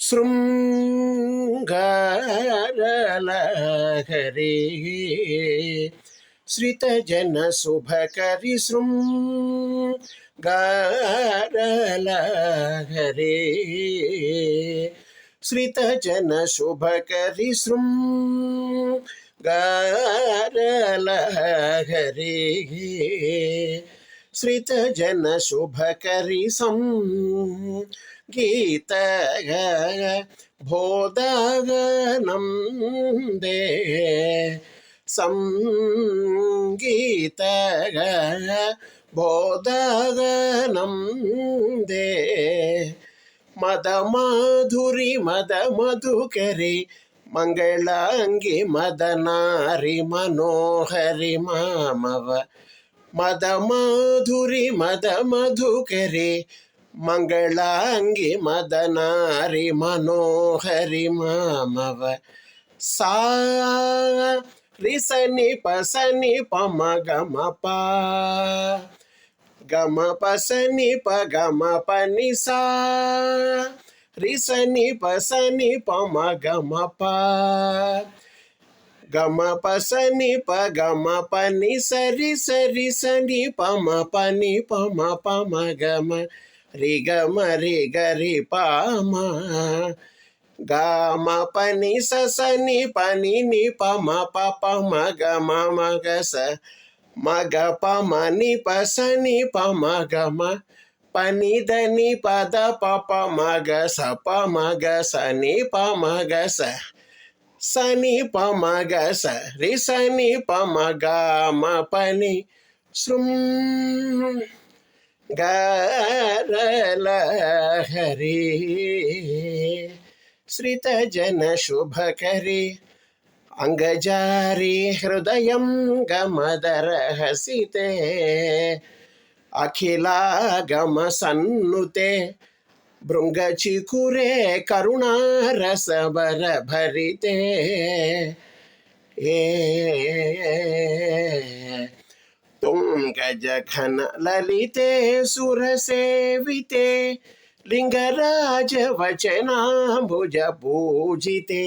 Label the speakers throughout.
Speaker 1: శృంగారలహరి శ్రితజన Shubhakari శృంగారలహరి శ్రితజన Shubhakari శృంగారలహరి శ్రితజన Shubhakari Gita బోధగనం they Sangeetha బోధగనం they మదమాధురి మదమధుకరి మంగళాంగి మదనారి మనోహరి మామవ మదమాధురి మదమధుకరి మంగళాంగి మదనారి మనోహరి మామవ సా రిసని పసని పమ గమ పా గమ పసని ప గమ పని సా రిసని పసని పమ గమ పా గమ పసని ప గమ పని సరి సరి సని పమ పని పమ పమ గమ రి గమ రి గరి పామ గమ పని సని పని ని పమ పప మగ మగ స మగ పమ ని పసని పమ గమ పని దని పద పప మగ స ప మగ సని ప మగ స సని ప మగ స రి సని ప మగ మ పని శృంగారలహరి శ్రితజన శుభకరి అంగజారి హృదయం గమదరహసితే అఖిలాగమ సన్నుతే భృంగచికురే కరుణారసవర భరితే తుంగజఘన లలితే సురసేవితే లింగరాజ వచనాంబుజ పూజితే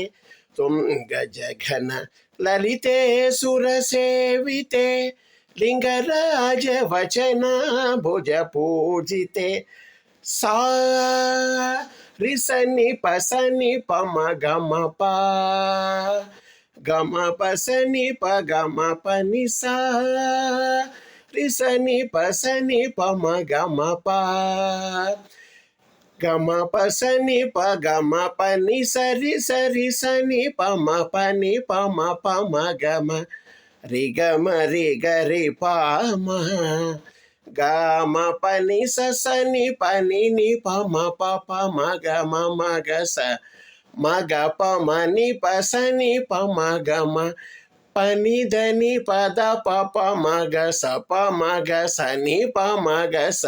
Speaker 1: తుంగజఘన లలితే సురసేవితే లింగరాజ వచనాంబుజ పూజితే సా రిసని పసని పమ గమ పా గమ పసని ప గమ పని సా రిసని పసని పమ గమ పా గమ పసని ప గమ పని సరి సరి సని పమ పని పమ పమ గమ రి గమ రి గరి పామ గమ పని సని పని ని పమ పప మగ మగ స మగ పమ ని పసని పమ గమ పని దని పద పప మగ స ప మగ సని ప మగ స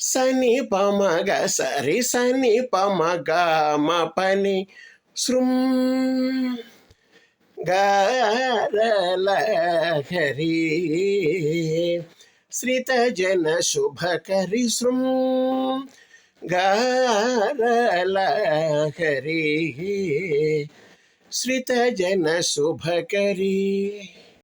Speaker 1: సని ప మగ సరి సని ప మగ మ పని శృంగారలహరి శ్రితజన శుభకరి శృంగారలహరి శ్రితజన శుభకరి.